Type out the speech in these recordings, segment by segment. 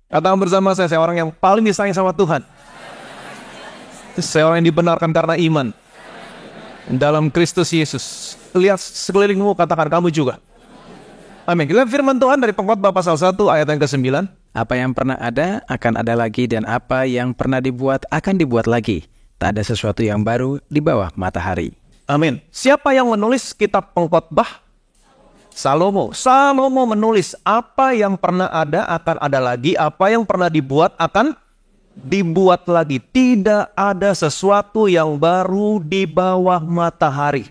Katakan bersama saya orang yang paling disayang sama Tuhan. Saya orang yang dibenarkan karena iman dalam Kristus Yesus. Lihat sekelilingmu, katakan kamu juga. Amin. Kita firman Tuhan dari Pengkhotbah pasal 1 ayat yang ke-9. Apa yang pernah ada akan ada lagi, dan apa yang pernah dibuat akan dibuat lagi. Tak ada sesuatu yang baru di bawah matahari. Amin. Siapa yang menulis kitab Pengkhotbah? Salomo. Salomo menulis apa yang pernah ada akan ada lagi, apa yang pernah dibuat akan dibuat lagi. Tidak ada sesuatu yang baru di bawah matahari.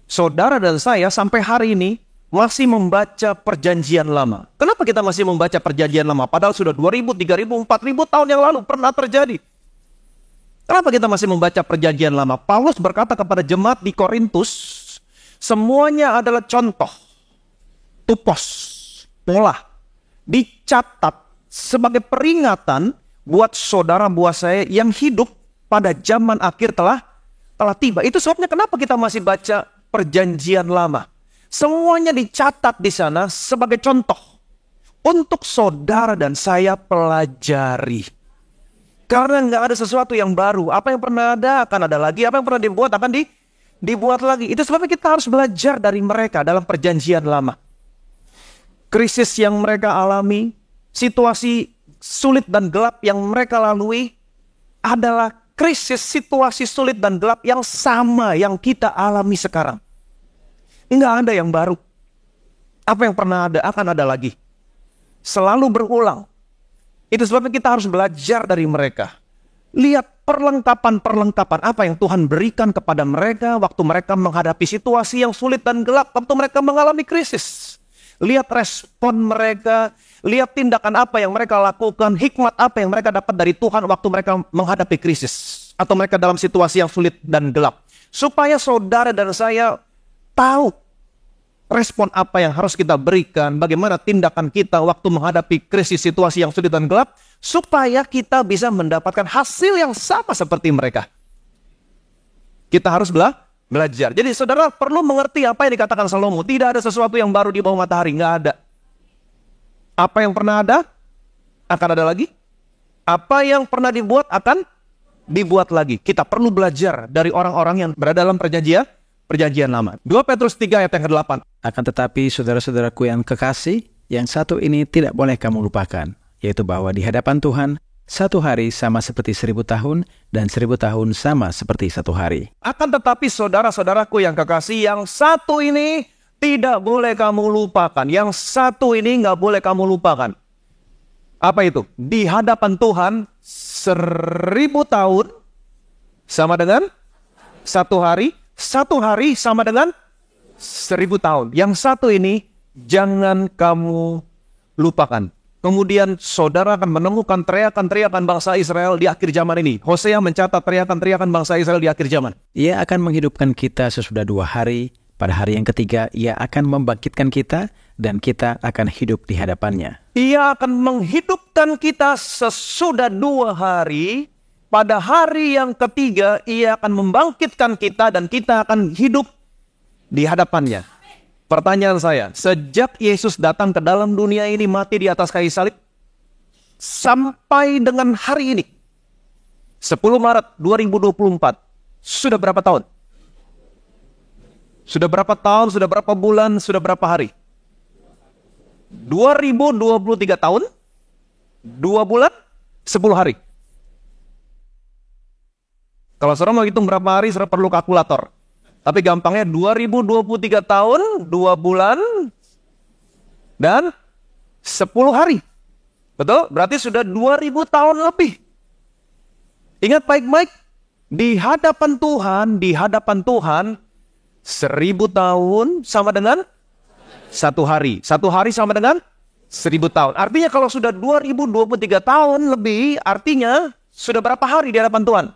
Saudara dan saya sampai hari ini masih membaca perjanjian lama. Kenapa kita masih membaca perjanjian lama? Padahal sudah 2000, 3000, 4000 tahun yang lalu pernah terjadi. Kenapa kita masih membaca perjanjian lama? Paulus berkata kepada jemaat di Korintus, semuanya adalah contoh, tupos, pola, dicatat sebagai peringatan buat saudara buat saya yang hidup pada zaman akhir telah tiba. Itu sebabnya kenapa kita masih baca perjanjian lama. Semuanya dicatat di sana sebagai contoh untuk saudara dan saya pelajari. Karena nggak ada sesuatu yang baru. Apa yang pernah ada akan ada lagi. Apa yang pernah dibuat akan dibuat lagi. Itu sebabnya kita harus belajar dari mereka dalam perjanjian lama. Krisis yang mereka alami, situasi sulit dan gelap yang mereka lalui adalah krisis, situasi sulit dan gelap yang sama yang kita alami sekarang. Nggak ada yang baru. Apa yang pernah ada akan ada lagi. Selalu berulang. Itu sebabnya kita harus belajar dari mereka. Lihat perlengkapan-perlengkapan apa yang Tuhan berikan kepada mereka waktu mereka menghadapi situasi yang sulit dan gelap, waktu mereka mengalami krisis. Lihat respon mereka, lihat tindakan apa yang mereka lakukan, hikmat apa yang mereka dapat dari Tuhan waktu mereka menghadapi krisis. Atau mereka dalam situasi yang sulit dan gelap. Supaya saudara dan saya tahu respon apa yang harus kita berikan, bagaimana tindakan kita waktu menghadapi krisis situasi yang sulit dan gelap, supaya kita bisa mendapatkan hasil yang sama seperti mereka. Kita harus belajar. Jadi saudara perlu mengerti apa yang dikatakan Salomo. Tidak ada sesuatu yang baru di bawah matahari, nggak ada. Apa yang pernah ada, akan ada lagi. Apa yang pernah dibuat, akan dibuat lagi. Kita perlu belajar dari orang-orang yang berada dalam perjanjian lama. 2 Petrus 3 ayat yang ke-8. Akan tetapi saudara-saudaraku yang kekasih, yang satu ini tidak boleh kamu lupakan, yaitu bahwa di hadapan Tuhan, 1 hari sama seperti 1000 tahun, dan 1000 tahun sama seperti 1 hari. Akan tetapi saudara-saudaraku yang kekasih, yang satu ini tidak boleh kamu lupakan. Yang satu ini nggak boleh kamu lupakan. Apa itu? Di hadapan Tuhan, 1000 tahun sama dengan 1 hari. 1 hari sama dengan 1000 tahun. Yang satu ini jangan kamu lupakan. Kemudian saudara akan menemukan teriakan-teriakan bangsa Israel di akhir zaman ini. Hosea mencatat teriakan-teriakan bangsa Israel di akhir zaman. Ia akan menghidupkan kita sesudah 2 hari. Pada hari yang ketiga, ia akan membangkitkan kita, dan kita akan hidup di hadapannya. Ia akan menghidupkan kita sesudah 2 hari. Pada hari yang ketiga, ia akan membangkitkan kita dan kita akan hidup di hadapannya. Pertanyaan saya, sejak Yesus datang ke dalam dunia ini, mati di atas kayu salib, sampai dengan hari ini, 10 Maret 2024, sudah berapa tahun? Sudah berapa tahun, sudah berapa bulan, sudah berapa hari? 2023 tahun, 2 bulan, 10 hari. Kalau saudara mau hitung berapa hari, saudara perlu kalkulator. Tapi gampangnya 2023 tahun, 2 bulan, dan 10 hari. Betul? Berarti sudah 2000 tahun lebih. Ingat baik-baik, di hadapan Tuhan, 1000 tahun sama dengan 1 hari. 1 hari sama dengan 1000 tahun. Artinya kalau sudah 2023 tahun lebih, artinya sudah berapa hari di hadapan Tuhan?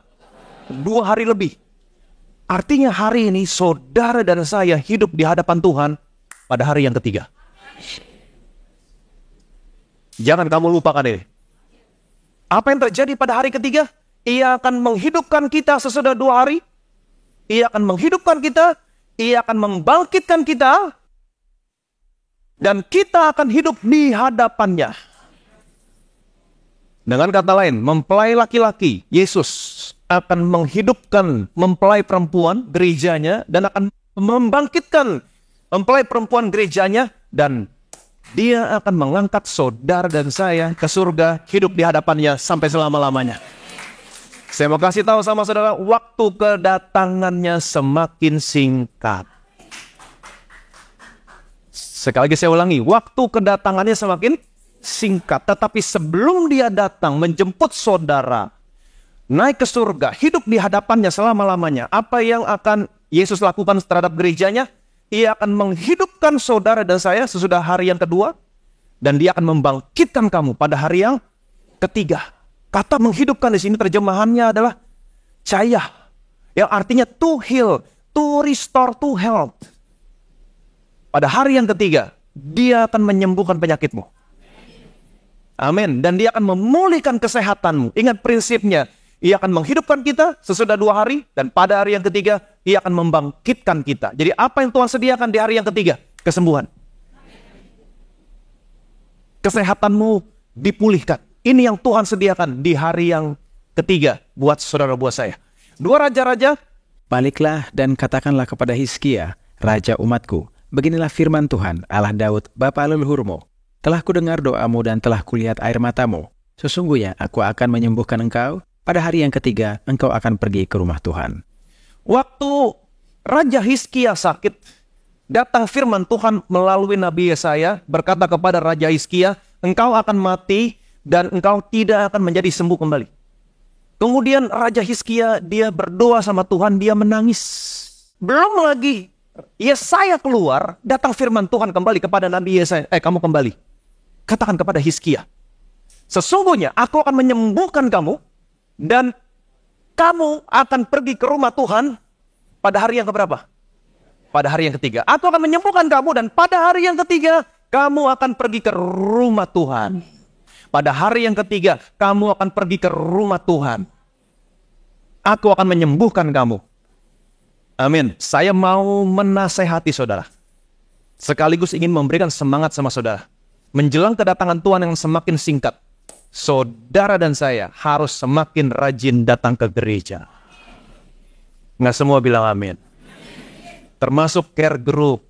2 hari lebih. Artinya hari ini saudara dan saya hidup di hadapan Tuhan pada hari yang ketiga. Jangan kamu lupakan ini. Apa yang terjadi pada hari ketiga? Ia akan menghidupkan kita sesudah 2 hari. Ia akan menghidupkan kita. Ia akan membangkitkan kita. Dan kita akan hidup di hadapannya. Dengan kata lain, mempelai laki-laki, Yesus akan menghidupkan mempelai perempuan gerejanya dan akan membangkitkan mempelai perempuan gerejanya, dan dia akan mengangkat saudara dan saya ke surga, hidup di hadapannya sampai selama-lamanya. Saya mau kasih tahu sama saudara, waktu kedatangannya semakin singkat. Sekali lagi saya ulangi, waktu kedatangannya semakin singkat. Tetapi sebelum dia datang menjemput saudara, naik ke surga, hidup di hadapannya selama-lamanya, apa yang akan Yesus lakukan terhadap gerejanya? Ia akan menghidupkan saudara dan saya sesudah hari yang kedua, dan dia akan membangkitkan kamu pada hari yang ketiga. Kata menghidupkan di sini terjemahannya adalah cayah, yang artinya to heal, to restore, to health. Pada hari yang ketiga, dia akan menyembuhkan penyakitmu. Amin. Dan dia akan memulihkan kesehatanmu. Ingat prinsipnya, ia akan menghidupkan kita sesudah 2 hari, dan pada hari yang ketiga, ia akan membangkitkan kita. Jadi apa yang Tuhan sediakan di hari yang ketiga? Kesembuhan. Kesehatanmu dipulihkan. Ini yang Tuhan sediakan di hari yang ketiga buat saudara, buat saya. 2 Raja-Raja. Baliklah dan katakanlah kepada Hizkia, raja umatku, beginilah firman Tuhan, Allah Daud, bapa leluhurmu. Telah kudengar doamu dan telah kulihat air matamu. Sesungguhnya aku akan menyembuhkan engkau. Pada hari yang ketiga, engkau akan pergi ke rumah Tuhan. Waktu Raja Hizkia sakit, datang firman Tuhan melalui Nabi Yesaya berkata kepada Raja Hizkia, engkau akan mati dan engkau tidak akan menjadi sembuh kembali. Kemudian Raja Hizkia dia berdoa sama Tuhan, dia menangis. Belum lagi Yesaya keluar, datang firman Tuhan kembali kepada Nabi Yesaya, kamu kembali. Katakan kepada Hizkia, sesungguhnya aku akan menyembuhkan kamu dan kamu akan pergi ke rumah Tuhan pada hari yang keberapa? Pada hari yang ketiga. Aku akan menyembuhkan kamu dan pada hari yang ketiga kamu akan pergi ke rumah Tuhan. Pada hari yang ketiga kamu akan pergi ke rumah Tuhan. Aku akan menyembuhkan kamu. Amin. Saya mau menasehati saudara, sekaligus ingin memberikan semangat sama saudara. Menjelang kedatangan Tuhan yang semakin singkat, saudara dan saya harus semakin rajin datang ke gereja. Nggak semua bilang amin. Termasuk care group.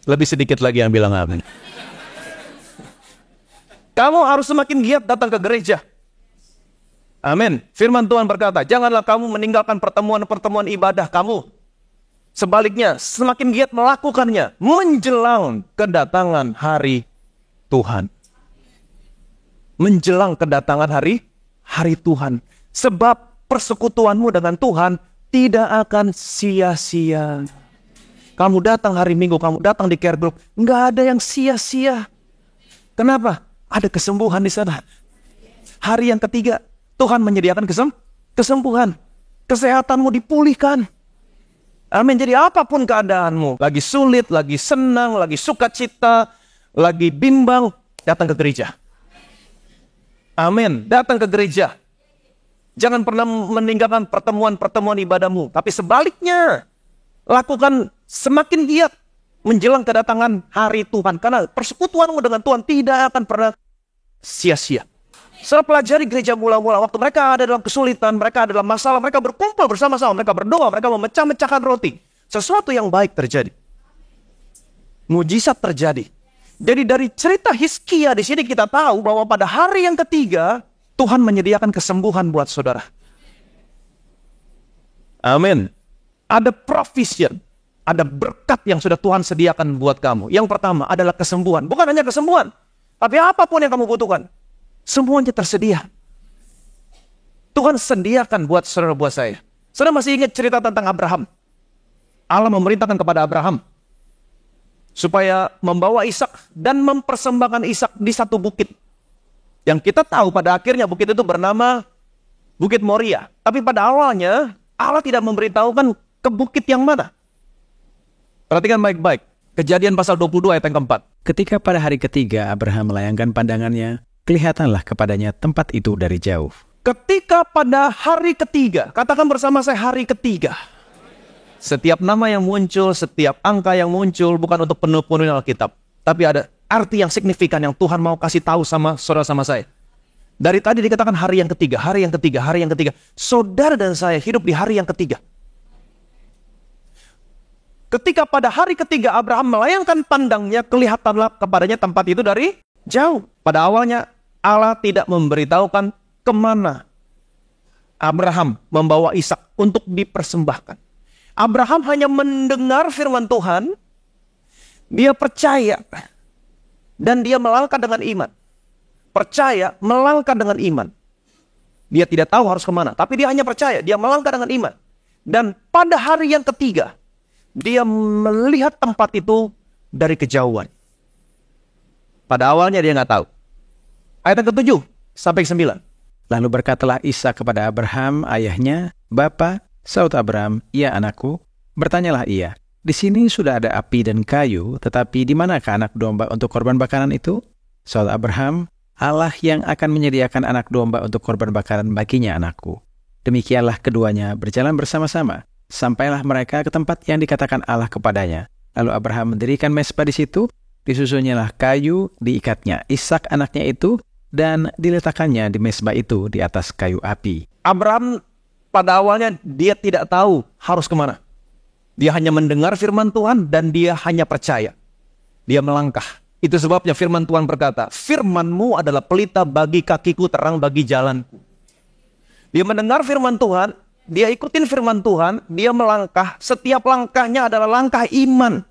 Lebih sedikit lagi yang bilang amin. Kamu harus semakin giat datang ke gereja. Amin. Firman Tuhan berkata, janganlah kamu meninggalkan pertemuan-pertemuan ibadah kamu. Sebaliknya, semakin giat melakukannya menjelang kedatangan hari Tuhan. Menjelang kedatangan hari Tuhan. Sebab persekutuanmu dengan Tuhan tidak akan sia-sia. Kamu datang hari Minggu, kamu datang di care group, nggak ada yang sia-sia. Kenapa? Ada kesembuhan di sana. Hari yang ketiga, Tuhan menyediakan kesembuhan. Kesehatanmu dipulihkan. Amin. Jadi apapun keadaanmu, lagi sulit, lagi senang, lagi sukacita, lagi bimbang, datang ke gereja. Amin. Datang ke gereja. Jangan pernah meninggalkan pertemuan-pertemuan ibadahmu. Tapi sebaliknya, lakukan semakin giat menjelang kedatangan hari Tuhan. Karena persekutuanmu dengan Tuhan tidak akan pernah sia-sia. Setelah pelajari gereja mula-mula, waktu mereka ada dalam kesulitan, mereka ada dalam masalah, mereka berkumpul bersama-sama, mereka berdoa, mereka memecah-mecahkan roti. Sesuatu yang baik terjadi. Mujizat terjadi. Jadi dari cerita Hizkia di sini kita tahu bahwa pada hari yang ketiga Tuhan menyediakan kesembuhan buat saudara. Amin. Ada provision, ada berkat yang sudah Tuhan sediakan buat kamu. Yang pertama adalah kesembuhan. Bukan hanya kesembuhan, tapi apapun yang kamu butuhkan, semuanya tersedia. Tuhan sediakan buat saudara, buat saya. Saudara masih ingat cerita tentang Abraham? Allah memerintahkan kepada Abraham supaya membawa Ishak dan mempersembahkan Ishak di satu bukit. Yang kita tahu pada akhirnya bukit itu bernama Bukit Moria. Tapi pada awalnya Allah tidak memberitahukan ke bukit yang mana. Perhatikan baik-baik. Kejadian pasal 22 ayat yang keempat. Ketika pada hari ketiga Abraham melayangkan pandangannya, kelihatanlah kepadanya tempat itu dari jauh. Ketika pada hari ketiga, katakan bersama saya hari ketiga. Setiap nama yang muncul, setiap angka yang muncul bukan untuk penuh-penuhin Alkitab. Tapi ada arti yang signifikan yang Tuhan mau kasih tahu sama saudara sama saya. Dari tadi dikatakan hari yang ketiga, hari yang ketiga, hari yang ketiga. Saudara dan saya hidup di hari yang ketiga. Ketika pada hari ketiga Abraham melayangkan pandangnya, kelihatanlah kepadanya tempat itu dari jauh. Pada awalnya Allah tidak memberitahukan kemana Abraham membawa Ishak untuk dipersembahkan. Abraham hanya mendengar firman Tuhan, dia percaya, dan dia melangkah dengan iman. Percaya, melangkah dengan iman. Dia tidak tahu harus kemana, tapi dia hanya percaya, dia melangkah dengan iman. Dan pada hari yang ketiga, dia melihat tempat itu dari kejauhan. Pada awalnya dia nggak tahu. Ayat yang ke-7 sampai 9. Lalu berkatalah Ishak kepada Abraham, ayahnya, "Bapa," saut Abraham, "Ya anakku." Bertanyalah ia, "Di sini sudah ada api dan kayu, tetapi di manakah anak domba untuk korban bakaran itu?" Saut Abraham, "Allah yang akan menyediakan anak domba untuk korban bakaran baginya, anakku." Demikianlah keduanya berjalan bersama-sama, sampailah mereka ke tempat yang dikatakan Allah kepadanya. Lalu Abraham mendirikan mezbah di situ, disusunnya kayu, diikatnya Ishak anaknya itu, dan diletakkannya di mezbah itu di atas kayu api. Abraham pada awalnya dia tidak tahu harus kemana. Dia hanya mendengar firman Tuhan dan dia hanya percaya. Dia melangkah. Itu sebabnya firman Tuhan berkata, "Firman-Mu adalah pelita bagi kakiku, terang bagi jalanku." Dia mendengar firman Tuhan, dia ikutin firman Tuhan, dia melangkah. Setiap langkahnya adalah langkah iman.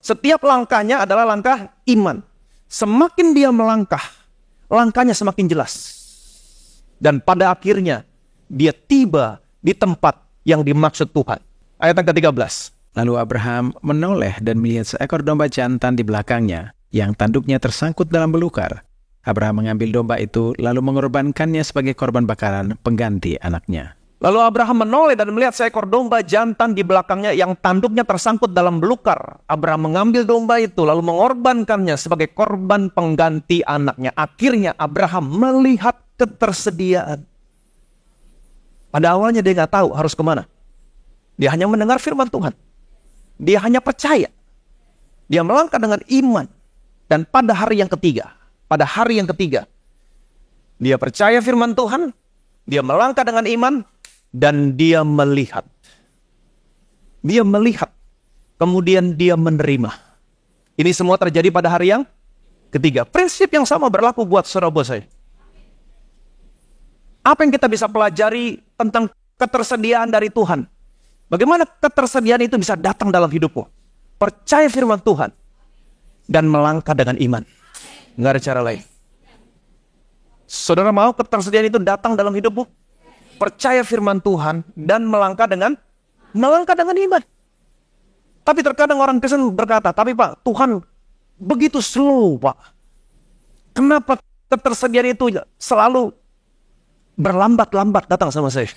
Setiap langkahnya adalah langkah iman. Semakin dia melangkah, langkahnya semakin jelas. Dan pada akhirnya, dia tiba di tempat yang dimaksud Tuhan. Ayat yang ke-13. Lalu Abraham menoleh dan melihat seekor domba jantan di belakangnya, yang tanduknya tersangkut dalam belukar. Abraham mengambil domba itu, lalu mengorbankannya sebagai korban bakaran pengganti anaknya. Lalu Abraham menoleh dan melihat seekor domba jantan di belakangnya yang tanduknya tersangkut dalam belukar. Abraham mengambil domba itu, lalu mengorbankannya sebagai korban pengganti anaknya. Akhirnya Abraham melihat ketersediaan. Pada awalnya dia nggak tahu harus kemana. Dia hanya mendengar firman Tuhan. Dia hanya percaya. Dia melangkah dengan iman. Dan pada hari yang ketiga, dia percaya firman Tuhan, dia melangkah dengan iman, dan dia melihat. Dia melihat. Kemudian dia menerima. Ini semua terjadi pada hari yang ketiga. Prinsip yang sama berlaku buat saudara saya. Apa yang kita bisa pelajari tentang ketersediaan dari Tuhan? Bagaimana ketersediaan itu bisa datang dalam hidupmu? Percaya firman Tuhan dan melangkah dengan iman. Nggak ada cara lain. Saudara mau ketersediaan itu datang dalam hidupmu? Percaya firman Tuhan dan melangkah dengan iman. Tapi terkadang orang Kristen berkata, "Tapi Pak, Tuhan begitu slow, Pak. Kenapa ketersediaan itu selalu berlambat-lambat datang sama saya?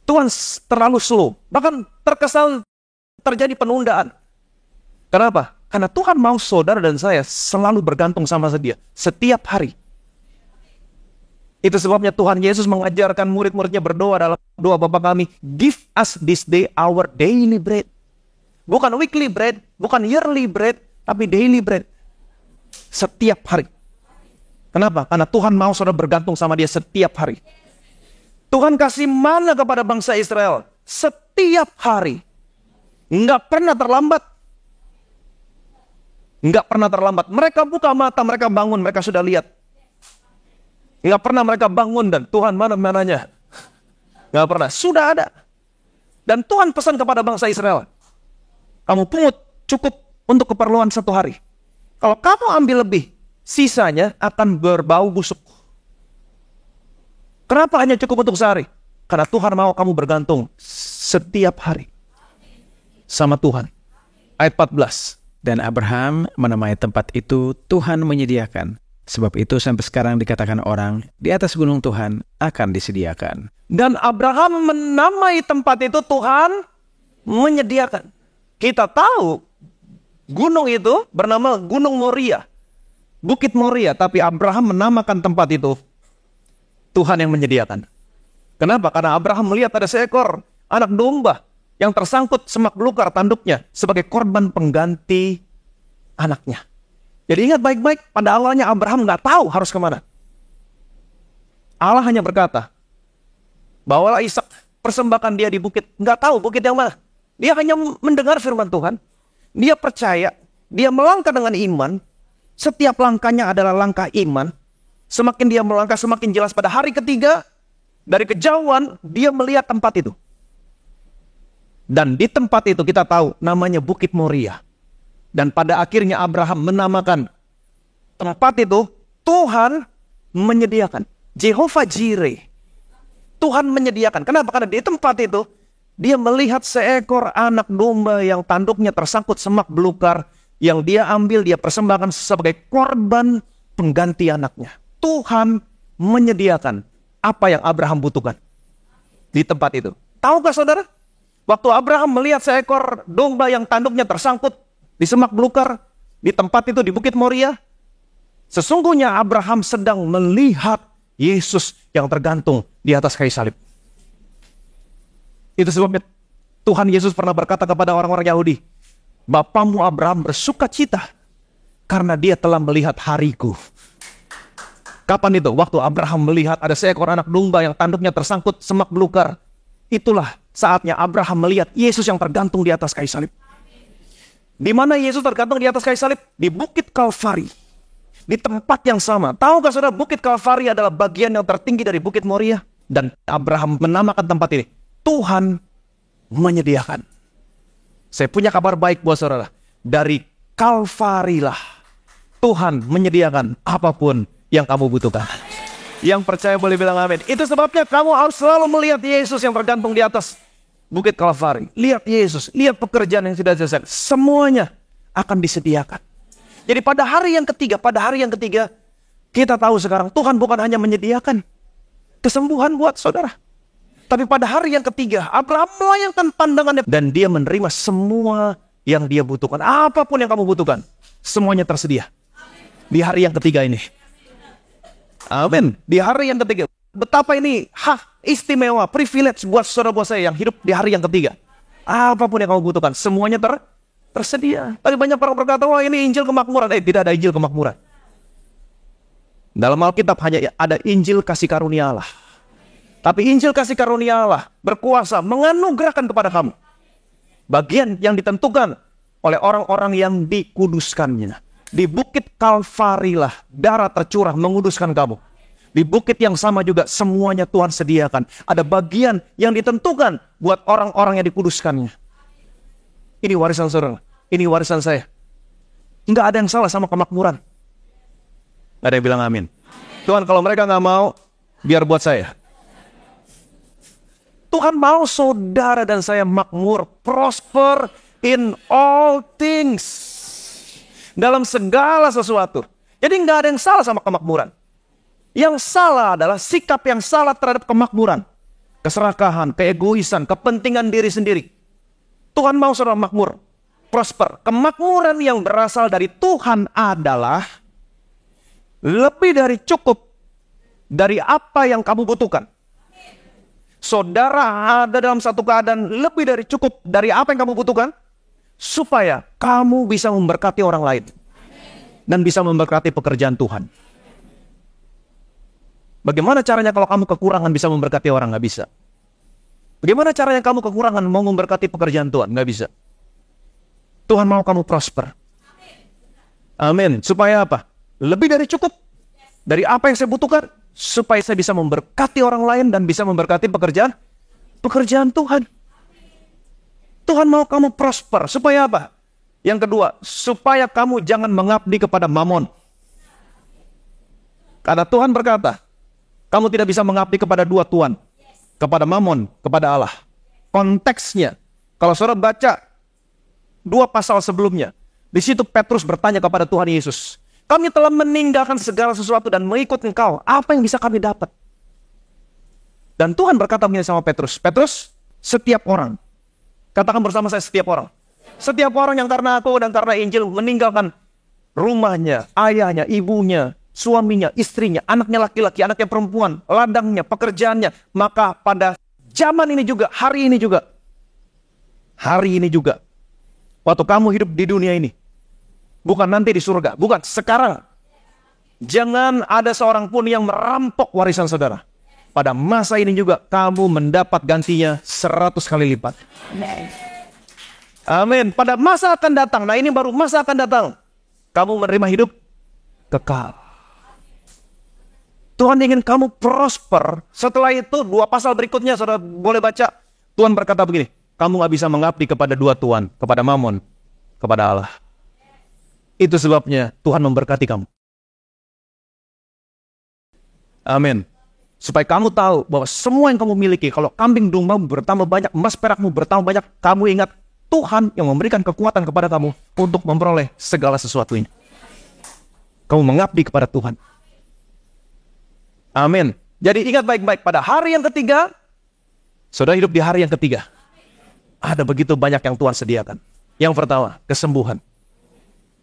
Tuhan terlalu slow." Bahkan terkesan terjadi penundaan. Kenapa? Karena Tuhan mau saudara dan saya selalu bergantung sama Dia setiap hari. Itu sebabnya Tuhan Yesus mengajarkan murid-muridnya berdoa dalam doa Bapa kami, "Give us this day our daily bread." Bukan weekly bread, bukan yearly bread, tapi daily bread. Setiap hari. Kenapa? Karena Tuhan mau saudara bergantung sama Dia setiap hari. Tuhan kasih mana kepada bangsa Israel setiap hari. Nggak pernah terlambat. Nggak pernah terlambat. Mereka buka mata, mereka bangun, mereka sudah lihat. Nggak pernah mereka bangun dan Tuhan mana-mananya. Nggak pernah. Sudah ada. Dan Tuhan pesan kepada bangsa Israel, "Kamu pungut cukup untuk keperluan satu hari. Kalau kamu ambil lebih, sisanya akan berbau busuk." Kenapa hanya cukup untuk sehari? Karena Tuhan mau kamu bergantung setiap hari sama Tuhan. Ayat 14. Dan Abraham menamai tempat itu Tuhan menyediakan. Sebab itu sampai sekarang dikatakan orang, di atas gunung Tuhan akan disediakan. Dan Abraham menamai tempat itu Tuhan menyediakan. Kita tahu gunung itu bernama Gunung Moria. Bukit Moria. Tapi Abraham menamakan tempat itu Tuhan yang menyediakan. Kenapa? Karena Abraham melihat ada seekor anak domba yang tersangkut semak belukar tanduknya sebagai korban pengganti anaknya. Jadi ingat baik-baik, pada awalnya Abraham nggak tahu harus kemana. Allah hanya berkata, bawalah Ishak, persembahkan dia di bukit. Nggak tahu bukit yang mana. Dia hanya mendengar firman Tuhan. Dia percaya, dia melangkah dengan iman. Setiap langkahnya adalah langkah iman. Semakin dia melangkah, semakin jelas. Pada hari ketiga, dari kejauhan, dia melihat tempat itu. Dan di tempat itu kita tahu namanya Bukit Moria. Dan pada akhirnya Abraham menamakan tempat itu Tuhan menyediakan. Jehovah Jireh. Tuhan menyediakan. Kenapa? Karena di tempat itu dia melihat seekor anak domba yang tanduknya tersangkut semak belukar. Yang dia ambil, dia persembahkan sebagai korban pengganti anaknya. Tuhan menyediakan apa yang Abraham butuhkan di tempat itu. Tahukah saudara? Waktu Abraham melihat seekor domba yang tanduknya tersangkut di semak belukar, di tempat itu di Bukit Moria, sesungguhnya Abraham sedang melihat Yesus yang tergantung di atas kayu salib. Itu sebabnya Tuhan Yesus pernah berkata kepada orang-orang Yahudi, Bapamu Abraham bersuka cita karena dia telah melihat hariku. Kapan itu? Waktu Abraham melihat ada seekor anak domba yang tanduknya tersangkut semak belukar. Itulah saatnya Abraham melihat Yesus yang tergantung di atas kayu salib. Di mana Yesus tergantung di atas kayu salib? Di Bukit Kalvari. Di tempat yang sama. Tahukah saudara, Bukit Kalvari adalah bagian yang tertinggi dari Bukit Moria? Dan Abraham menamakan tempat ini Tuhan menyediakan. Saya punya kabar baik buat saudara. Dari Kalvari lah Tuhan menyediakan apapun yang kamu butuhkan. Yang percaya boleh bilang amin. Itu sebabnya kamu harus selalu melihat Yesus yang tergantung di atas Bukit Kalvari. Lihat Yesus, lihat pekerjaan yang sudah selesai. Semuanya akan disediakan. Jadi pada hari yang ketiga, kita tahu sekarang Tuhan bukan hanya menyediakan kesembuhan buat saudara. Tapi pada hari yang ketiga, Abraham melayangkan pandangannya dan dia menerima semua yang dia butuhkan. Apapun yang kamu butuhkan, semuanya tersedia. Di hari yang ketiga ini. Amin. Di hari yang ketiga. Betapa ini hak istimewa, privilege buat saudara-saudara saya yang hidup di hari yang ketiga. Apapun yang kamu butuhkan, semuanya tersedia. Tapi banyak orang berkata, wah ini Injil kemakmuran. Tidak ada Injil kemakmuran. Dalam Alkitab hanya ada Injil kasih karunia Allah. Tapi Injil kasih karunia Allah berkuasa menganugerahkan kepada kamu bagian yang ditentukan oleh orang-orang yang dikuduskannya. Di Bukit Kalvari lah darah tercurah menguduskan kamu. Di bukit yang sama juga semuanya Tuhan sediakan. Ada bagian yang ditentukan buat orang-orang yang dikuduskannya. Ini warisan saudara. Ini warisan saya. Nggak ada yang salah sama kemakmuran. Nggak ada yang bilang amin. Tuhan kalau mereka nggak mau, biar buat saya. Tuhan mau saudara dan saya makmur, prosper in all things. Dalam segala sesuatu. Jadi nggak ada yang salah sama kemakmuran. Yang salah adalah sikap yang salah terhadap kemakmuran. Keserakahan, keegoisan, kepentingan diri sendiri. Tuhan mau saudara makmur, prosper. Kemakmuran yang berasal dari Tuhan adalah lebih dari cukup dari apa yang kamu butuhkan. Saudara ada dalam satu keadaan lebih dari cukup dari apa yang kamu butuhkan, supaya kamu bisa memberkati orang lain dan bisa memberkati pekerjaan Tuhan. Bagaimana caranya kalau kamu kekurangan bisa memberkati orang? Nggak bisa. Bagaimana caranya kamu kekurangan mau memberkati pekerjaan Tuhan? Nggak bisa. Tuhan mau kamu prosper. Amin. Supaya apa? Lebih dari cukup dari apa yang saya butuhkan, supaya saya bisa memberkati orang lain dan bisa memberkati pekerjaan Tuhan. Tuhan mau kamu prosper. Supaya apa? Yang kedua, supaya kamu jangan mengabdi kepada mamon. Karena Tuhan berkata, kamu tidak bisa mengabdi kepada dua tuan. Kepada mamon, kepada Allah. Konteksnya, kalau saudara baca 2 pasal sebelumnya, di situ Petrus bertanya kepada Tuhan Yesus, kami telah meninggalkan segala sesuatu dan mengikut Engkau. Apa yang bisa kami dapat? Dan Tuhan berkata sama Petrus, Petrus, setiap orang, katakan bersama saya, setiap orang. Setiap orang yang karena aku dan karena Injil meninggalkan rumahnya, ayahnya, ibunya, suaminya, istrinya, anaknya laki-laki, anaknya perempuan, ladangnya, pekerjaannya. Maka pada zaman ini juga, hari ini juga, waktu kamu hidup di dunia ini, Bukan nanti di surga. Bukan, sekarang. Jangan ada seorang pun yang merampok warisan saudara. Pada masa ini juga kamu mendapat gantinya 100 kali lipat. Amin. Pada masa akan datang. Nah, ini baru masa akan datang. Kamu menerima hidup kekal. Tuhan ingin kamu prosper. Setelah itu 2 pasal berikutnya saudara boleh baca. Tuhan berkata begini, kamu gak bisa mengabdi kepada 2 tuan, kepada Mamon, kepada Allah. Itu sebabnya Tuhan memberkati kamu. Amin. Supaya kamu tahu bahwa semua yang kamu miliki, kalau kambing dombamu bertambah banyak, emas perakmu bertambah banyak, kamu ingat Tuhan yang memberikan kekuatan kepada kamu untuk memperoleh segala sesuatu ini. Kamu mengabdi kepada Tuhan. Amin. Jadi ingat baik-baik, pada hari yang ketiga, saudara hidup di hari yang ketiga. Ada begitu banyak yang Tuhan sediakan. Yang pertama, kesembuhan.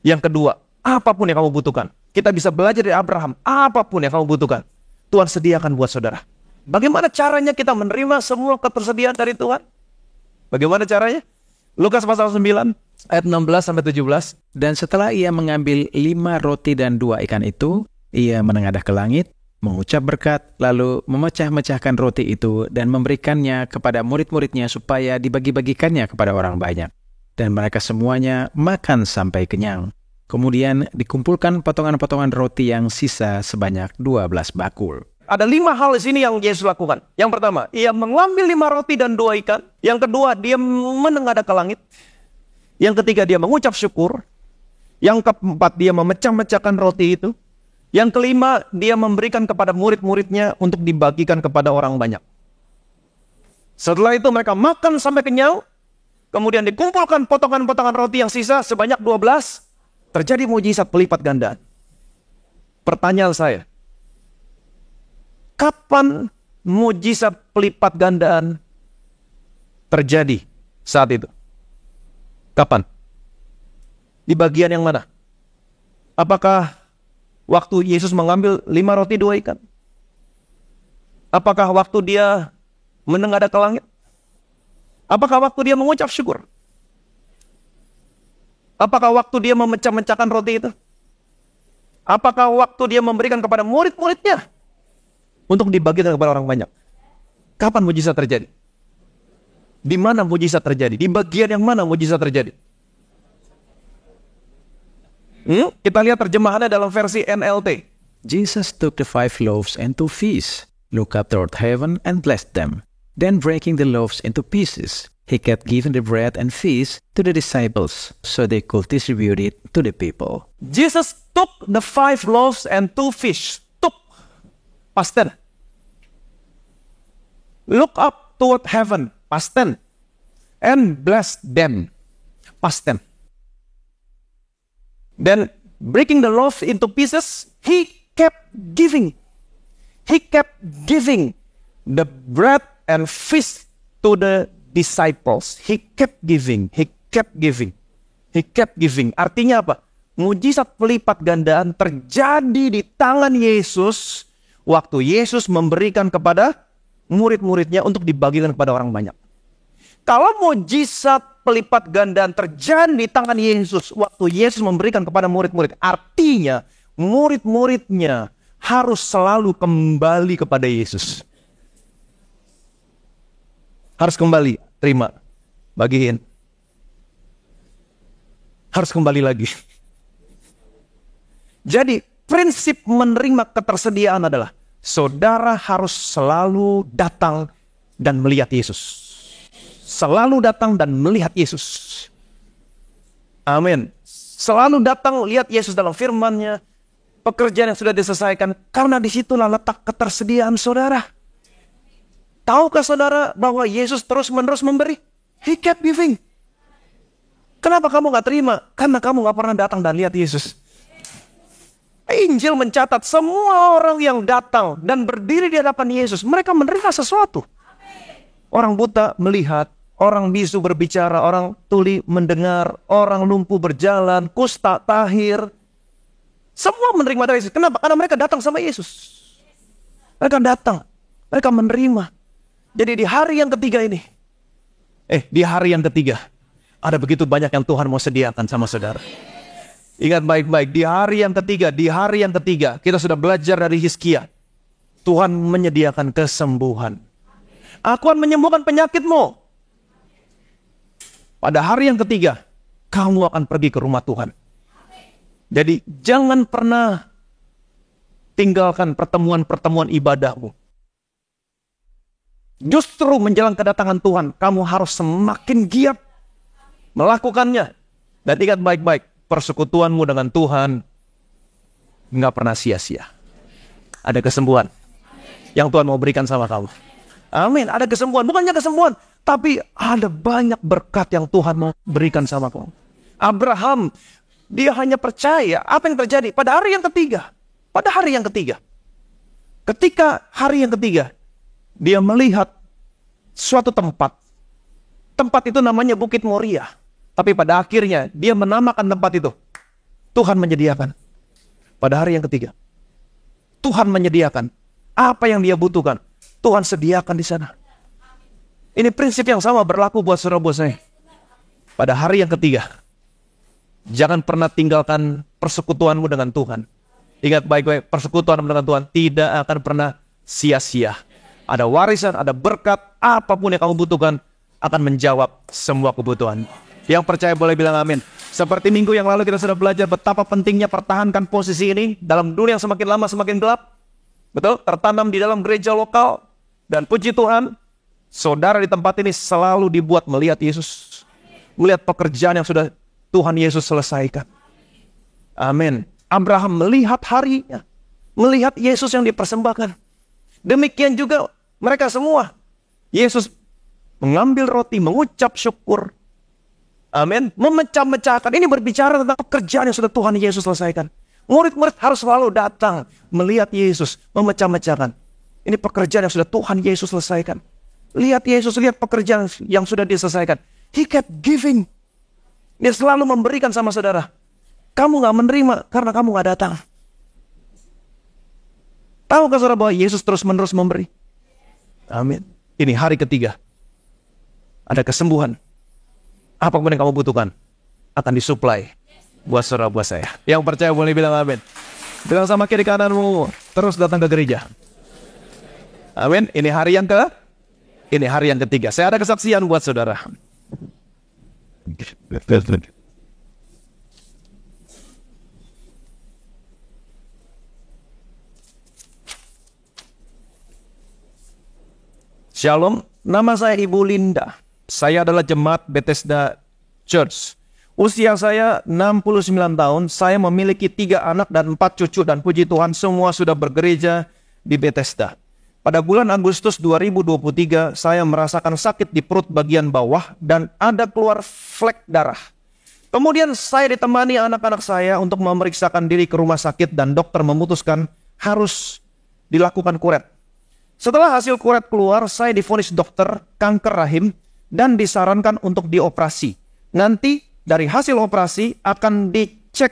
Yang kedua, apapun yang kamu butuhkan. Kita bisa belajar dari Abraham, apapun yang kamu butuhkan, Tuhan sediakan buat saudara. Bagaimana caranya kita menerima semua ketersediaan dari Tuhan? Bagaimana caranya? Lukas pasal 9, ayat 16-17. Dan setelah ia mengambil 5 roti dan 2 ikan itu, ia menengadah ke langit, mengucap berkat, lalu memecah-mecahkan roti itu dan memberikannya kepada murid-muridnya supaya dibagi-bagikannya kepada orang banyak. Dan mereka semuanya makan sampai kenyang. Kemudian dikumpulkan potongan-potongan roti yang sisa sebanyak 12 bakul. Ada 5 hal di sini yang Yesus lakukan. Yang pertama, ia mengambil 5 roti dan 2 ikan. Yang kedua, dia menengadah ke langit. Yang ketiga, dia mengucap syukur. Yang keempat, dia memecah-mecahkan roti itu. Yang kelima, dia memberikan kepada murid-muridnya untuk dibagikan kepada orang banyak. Setelah itu mereka makan sampai kenyang. Kemudian dikumpulkan potongan-potongan roti yang sisa sebanyak 12. Terjadi mujizat pelipat gandaan. Pertanyaan saya, kapan mujizat pelipat gandaan terjadi saat itu? Kapan? Di bagian yang mana? Apakah waktu Yesus mengambil 5 roti 2 ikan? Apakah waktu dia menengadah ke langit? Apakah waktu dia mengucap syukur? Apakah waktu dia memecah-mecahkan roti itu? Apakah waktu dia memberikan kepada murid-muridnya untuk dibagikan kepada orang banyak? Kapan mujizat terjadi? Di mana mujizat terjadi? Di bagian yang mana mujizat terjadi? Kita lihat terjemahannya dalam versi NLT. Jesus took the 5 loaves and 2 fishes, looked up toward heaven and blessed them. Then breaking the loaves into pieces, he kept giving the bread and fish to the disciples so they could distribute it to the people. Jesus took the 5 loaves and 2 fish. Took. Past tense. Look up toward heaven. Past tense. And blessed them. Past tense. Then breaking the loaf into pieces, he kept giving. He kept giving the bread and fish to the disciples. He kept giving. He kept giving. He kept giving. Artinya apa? Mujizat pelipat gandaan terjadi di tangan Yesus waktu Yesus memberikan kepada murid-muridnya untuk dibagikan kepada orang banyak. Kalau mujizat pelipat gandaan terjadi di tangan Yesus waktu Yesus memberikan kepada murid-murid, artinya murid-muridnya harus selalu kembali kepada Yesus. Harus kembali, terima, bagiin. Harus kembali lagi. Jadi, prinsip menerima ketersediaan adalah saudara harus selalu datang dan melihat Yesus. Selalu datang dan melihat Yesus. Amin. Selalu datang lihat Yesus dalam firman-Nya. Pekerjaan yang sudah diselesaikan. Karena disitulah letak ketersediaan saudara. Tahukah saudara bahwa Yesus terus-menerus memberi? He kept giving. Kenapa kamu gak terima? Karena kamu gak pernah datang dan lihat Yesus. Injil mencatat semua orang yang datang dan berdiri di hadapan Yesus, mereka menerima sesuatu. Orang buta melihat, orang bisu berbicara, orang tuli mendengar, orang lumpuh berjalan, kusta tahir. Semua menerima dari Yesus. Kenapa? Karena mereka datang sama Yesus. Mereka datang, mereka menerima. Jadi di hari yang ketiga ini, di hari yang ketiga, ada begitu banyak yang Tuhan mau sediakan sama saudara. Ingat baik-baik, di hari yang ketiga, kita sudah belajar dari Hizkia. Tuhan menyediakan kesembuhan. Aku akan menyembuhkan penyakitmu. Pada hari yang ketiga, kamu akan pergi ke rumah Tuhan. Jadi jangan pernah tinggalkan pertemuan-pertemuan ibadahmu. Justru menjelang kedatangan Tuhan, kamu harus semakin giat melakukannya. Dan ingat baik-baik, persekutuanmu dengan Tuhan nggak pernah sia-sia. Ada kesembuhan yang Tuhan mau berikan sama kamu. Amin, ada kesembuhan. Bukannya kesembuhan, tapi ada banyak berkat yang Tuhan mau berikan sama kamu. Abraham, dia hanya percaya. Apa yang terjadi? Pada hari yang ketiga. Ketika hari yang ketiga, dia melihat suatu tempat. Tempat itu namanya Bukit Moria. Tapi pada akhirnya, dia menamakan tempat itu. Tuhan menyediakan. Pada hari yang ketiga. Tuhan menyediakan. Apa yang dia butuhkan, Tuhan sediakan di sana. Ini prinsip yang sama berlaku buat saudara-saudara saya. Pada hari yang ketiga, jangan pernah tinggalkan persekutuanmu dengan Tuhan. Ingat baik-baik, persekutuanmu dengan Tuhan tidak akan pernah sia-sia. Ada warisan, ada berkat, apapun yang kamu butuhkan akan menjawab semua kebutuhan. Yang percaya boleh bilang amin. Seperti minggu yang lalu kita sudah belajar betapa pentingnya pertahankan posisi ini dalam dunia yang semakin lama semakin gelap. Betul? Tertanam di dalam gereja lokal. Dan puji Tuhan, saudara di tempat ini selalu dibuat melihat Yesus. Melihat pekerjaan yang sudah Tuhan Yesus selesaikan. Amin. Abraham melihat harinya. Melihat Yesus yang dipersembahkan. Demikian juga mereka semua. Yesus mengambil roti, mengucap syukur. Amin. Memecah-mecahkan. Ini berbicara tentang pekerjaan yang sudah Tuhan Yesus selesaikan. Murid-murid harus selalu datang melihat Yesus memecah-mecahkan. Ini pekerjaan yang sudah Tuhan Yesus selesaikan. Lihat Yesus, lihat pekerjaan yang sudah diselesaikan. He kept giving. Dia selalu memberikan sama saudara. Kamu gak menerima karena kamu gak datang. Tahukah saudara bahwa Yesus terus-menerus memberi? Amin. Ini hari ketiga. Ada kesembuhan. Apapun yang kamu butuhkan akan disuplai buat saudara, buat saya. Yang percaya boleh bilang amin. Bilang sama kiri kananmu, terus datang ke gereja. Amin. Ini hari yang ketiga. Saya ada kesaksian buat saudara. Shalom, nama saya Ibu Linda. Saya adalah jemaat Bethesda Church. Usia saya 69 tahun, saya memiliki 3 anak dan 4 cucu dan puji Tuhan semua sudah bergereja di Bethesda. Pada bulan Agustus 2023, saya merasakan sakit di perut bagian bawah dan ada keluar flek darah. Kemudian saya ditemani anak-anak saya untuk memeriksakan diri ke rumah sakit dan dokter memutuskan harus dilakukan kuret. Setelah hasil kuret keluar, saya divonis dokter kanker rahim dan disarankan untuk dioperasi. Nanti dari hasil operasi akan dicek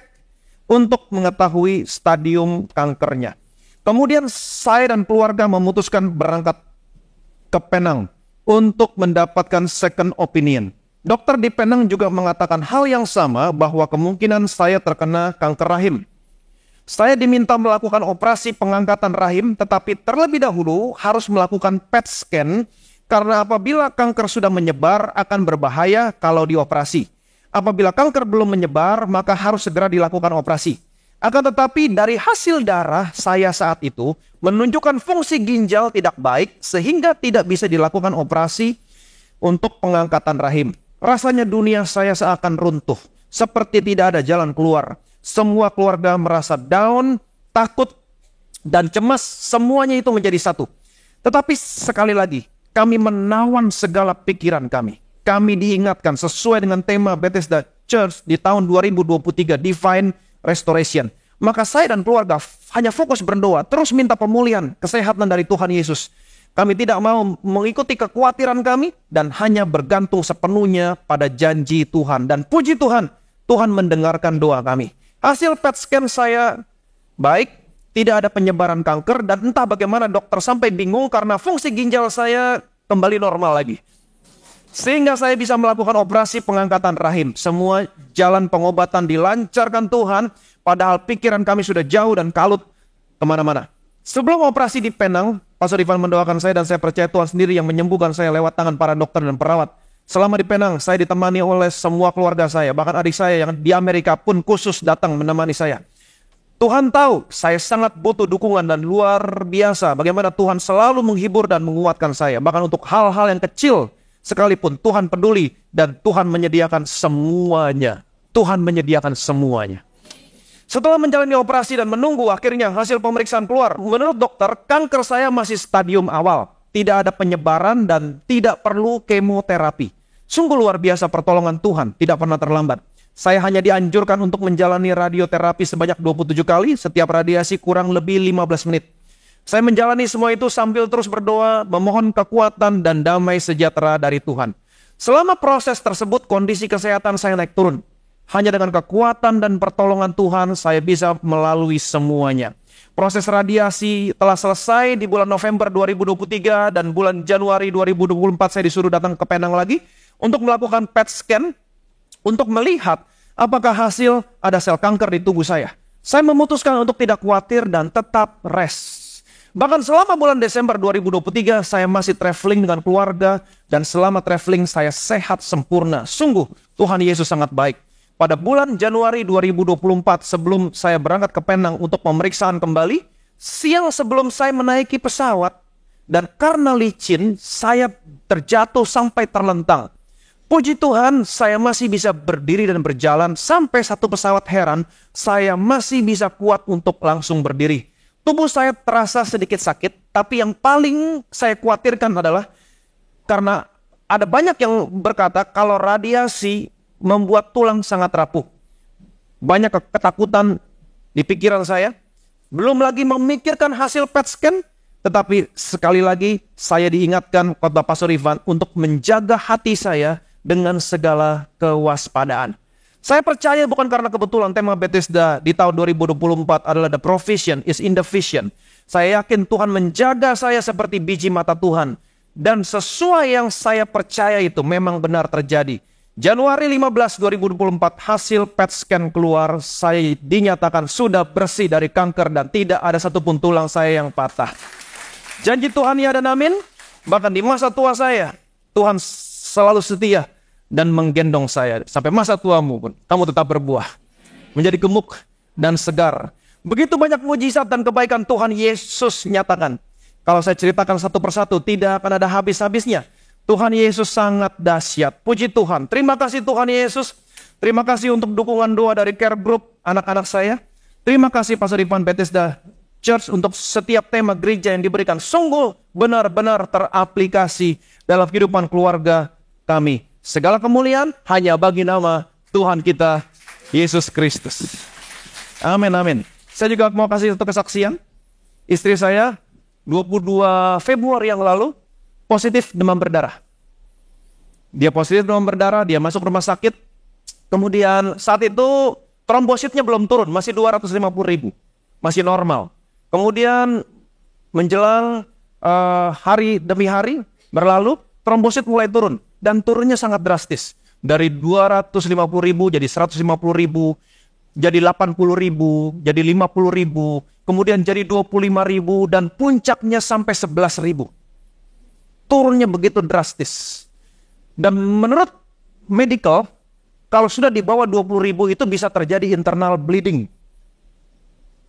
untuk mengetahui stadium kankernya. Kemudian saya dan keluarga memutuskan berangkat ke Penang untuk mendapatkan second opinion. Dokter di Penang juga mengatakan hal yang sama bahwa kemungkinan saya terkena kanker rahim. Saya diminta melakukan operasi pengangkatan rahim, tetapi terlebih dahulu harus melakukan PET scan karena apabila kanker sudah menyebar akan berbahaya kalau dioperasi. Apabila kanker belum menyebar, maka harus segera dilakukan operasi. Akan tetapi dari hasil darah saya saat itu menunjukkan fungsi ginjal tidak baik sehingga tidak bisa dilakukan operasi untuk pengangkatan rahim. Rasanya dunia saya seakan runtuh, seperti tidak ada jalan keluar. Semua keluarga merasa down, takut, dan cemas, semuanya itu menjadi satu. Tetapi sekali lagi, kami menawan segala pikiran kami. Kami diingatkan sesuai dengan tema Bethesda Church di tahun 2023, Divine Restoration. Maka saya dan keluarga hanya fokus berdoa, terus minta pemulihan, kesehatan dari Tuhan Yesus. Kami tidak mau mengikuti kekhawatiran kami dan hanya bergantung sepenuhnya pada janji Tuhan. Dan puji Tuhan, Tuhan mendengarkan doa kami. Hasil PET scan saya baik, tidak ada penyebaran kanker, dan entah bagaimana dokter sampai bingung karena fungsi ginjal saya kembali normal lagi. Sehingga saya bisa melakukan operasi pengangkatan rahim. Semua jalan pengobatan dilancarkan Tuhan, padahal pikiran kami sudah jauh dan kalut kemana-mana. Sebelum operasi di Penang, Pastor Ivan mendoakan saya dan saya percaya Tuhan sendiri yang menyembuhkan saya lewat tangan para dokter dan perawat. Selama di Penang, saya ditemani oleh semua keluarga saya, bahkan adik saya yang di Amerika pun khusus datang menemani saya. Tuhan tahu saya sangat butuh dukungan dan luar biasa bagaimana Tuhan selalu menghibur dan menguatkan saya. Bahkan untuk hal-hal yang kecil sekalipun Tuhan peduli dan Tuhan menyediakan semuanya. Tuhan menyediakan semuanya. Setelah menjalani operasi dan menunggu akhirnya hasil pemeriksaan keluar. Menurut dokter, kanker saya masih stadium awal. Tidak ada penyebaran dan tidak perlu kemoterapi. Sungguh luar biasa pertolongan Tuhan, tidak pernah terlambat. Saya hanya dianjurkan untuk menjalani radioterapi sebanyak 27 kali, setiap radiasi kurang lebih 15 menit. Saya menjalani semua itu sambil terus berdoa, memohon kekuatan dan damai sejahtera dari Tuhan. Selama proses tersebut, kondisi kesehatan saya naik turun. Hanya dengan kekuatan dan pertolongan Tuhan, saya bisa melalui semuanya. Proses radiasi telah selesai di bulan November 2023 dan bulan Januari 2024 saya disuruh datang ke Penang lagi untuk melakukan PET scan untuk melihat apakah hasil ada sel kanker di tubuh saya. Saya memutuskan untuk tidak khawatir dan tetap rest. Bahkan selama bulan Desember 2023 saya masih traveling dengan keluarga dan selama traveling saya sehat sempurna. Sungguh Tuhan Yesus sangat baik. Pada bulan Januari 2024 sebelum saya berangkat ke Penang untuk pemeriksaan kembali, siang sebelum saya menaiki pesawat dan karena licin saya terjatuh sampai terlentang. Puji Tuhan saya masih bisa berdiri dan berjalan sampai satu pesawat heran saya masih bisa kuat untuk langsung berdiri. Tubuh saya terasa sedikit sakit, tapi yang paling saya khawatirkan adalah karena ada banyak yang berkata kalau radiasi membuat tulang sangat rapuh. Banyak ketakutan di pikiran saya. Belum lagi memikirkan hasil PET scan. Tetapi sekali lagi saya diingatkan khotbah Pastor Ivan untuk menjaga hati saya dengan segala kewaspadaan. Saya percaya bukan karena kebetulan tema Bethesda di tahun 2024 adalah The Provision is in the Vision. Saya yakin Tuhan menjaga saya seperti biji mata Tuhan. Dan sesuai yang saya percaya itu memang benar terjadi. Januari 15, 2024 hasil PET scan keluar, saya dinyatakan sudah bersih dari kanker dan tidak ada satupun tulang saya yang patah. Janji Tuhan ya dan amin. Bahkan di masa tua saya, Tuhan selalu setia dan menggendong saya. Sampai masa tuamu pun, kamu tetap berbuah. Menjadi gemuk dan segar. Begitu banyak mujizat dan kebaikan Tuhan Yesus nyatakan. Kalau saya ceritakan satu persatu, tidak akan ada habis-habisnya. Tuhan Yesus sangat dahsyat. Puji Tuhan. Terima kasih Tuhan Yesus. Terima kasih untuk dukungan doa dari Care Group anak-anak saya. Terima kasih Pastor Ivan Bethesda Church untuk setiap tema gereja yang diberikan. Sungguh benar-benar teraplikasi dalam kehidupan keluarga kami. Segala kemuliaan hanya bagi nama Tuhan kita Yesus Kristus. Amin, amin. Saya juga mau kasih satu kesaksian. Istri saya 22 Februari yang lalu positif demam berdarah. Dia positif demam berdarah, dia masuk rumah sakit. Kemudian saat itu trombositnya belum turun, masih 250.000. Masih normal. Kemudian menjelang hari demi hari berlalu, trombosit mulai turun. Dan turunnya sangat drastis. Dari 250.000 jadi 150.000, jadi 80.000, jadi 50.000, kemudian jadi 25.000, dan puncaknya sampai 11.000. Turunnya begitu drastis. Dan menurut medical, kalau sudah di bawah 20.000 itu bisa terjadi internal bleeding.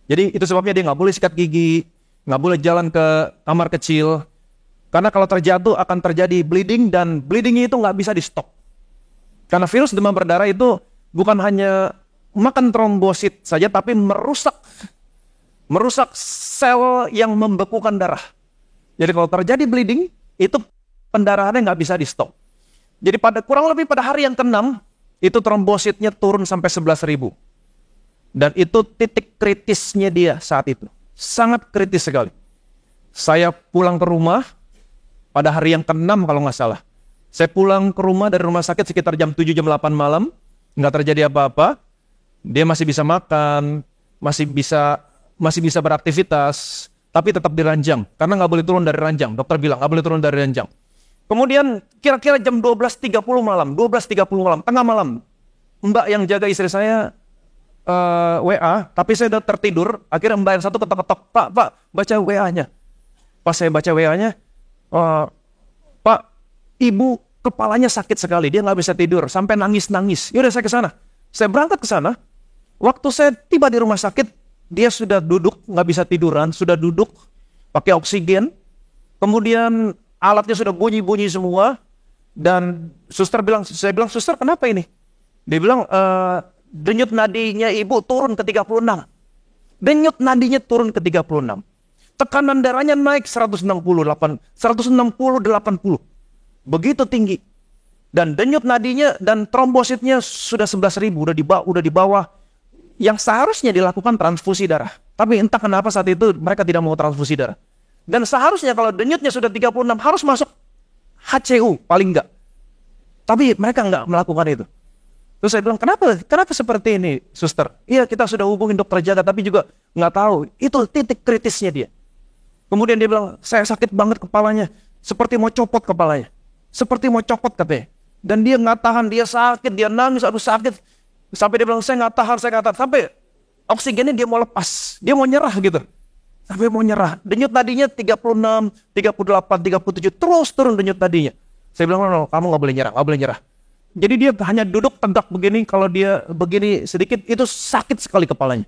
Jadi itu sebabnya dia nggak boleh sikat gigi, nggak boleh jalan ke kamar kecil. Karena kalau terjatuh akan terjadi bleeding dan bleedingnya itu nggak bisa di stop. Karena virus demam berdarah itu bukan hanya makan trombosit saja, tapi merusak sel yang membekukan darah. Jadi kalau terjadi bleeding, itu pendarahannya nggak bisa di stop. Jadi kurang lebih pada hari yang ke-6, itu trombositnya turun sampai 11.000. Dan itu titik kritisnya dia saat itu. Sangat kritis sekali. Saya pulang ke rumah pada hari yang ke-6 kalau nggak salah. Saya pulang ke rumah dari rumah sakit sekitar jam 7, jam 8 malam. Nggak terjadi apa-apa. Dia masih bisa makan, masih bisa beraktivitas, tapi tetap diranjang. Karena nggak boleh turun dari ranjang. Dokter bilang nggak boleh turun dari ranjang. Kemudian kira-kira jam 12.30 malam, tengah malam. Mbak yang jaga istri saya WA, tapi saya udah tertidur. Akhirnya mbak yang satu ketok-ketok, Pak, baca WA-nya. Pas saya baca WA-nya, Pak, ibu kepalanya sakit sekali, dia nggak bisa tidur, sampai nangis-nangis. Yaudah saya ke sana. Saya berangkat ke sana. Waktu saya tiba di rumah sakit, dia sudah duduk, nggak bisa tiduran, sudah duduk, pakai oksigen. Kemudian alatnya sudah bunyi-bunyi semua. Dan suster bilang, saya bilang, suster kenapa ini? Dia bilang, denyut nadinya ibu turun ke 36. Denyut nadinya turun ke 36. Tekanan darahnya naik 160, 80. Begitu tinggi. Dan denyut nadinya dan trombositnya sudah 11.000, udah di bawah yang seharusnya dilakukan transfusi darah. Tapi entah kenapa saat itu mereka tidak mau transfusi darah. Dan seharusnya kalau denyutnya sudah 36 harus masuk HCU paling enggak. Tapi mereka enggak melakukan itu. Terus saya bilang, kenapa seperti ini, suster? Iya, kita sudah hubungin dokter jaga, tapi juga nggak tahu. Itu titik kritisnya dia. Kemudian dia bilang, saya sakit banget kepalanya. Seperti mau copot kepalanya. Seperti mau copot katanya. Dan dia nggak tahan, dia sakit, dia nangis, aduh sakit. Sampai dia bilang, saya nggak tahan. Sampai oksigennya dia mau lepas. Dia mau nyerah gitu. Sampai mau nyerah. Denyut nadinya 36, 38, 37. Terus turun denyut nadinya. Saya bilang, no, kamu nggak boleh nyerah. Jadi dia hanya duduk tegak begini. Kalau dia begini sedikit, itu sakit sekali kepalanya.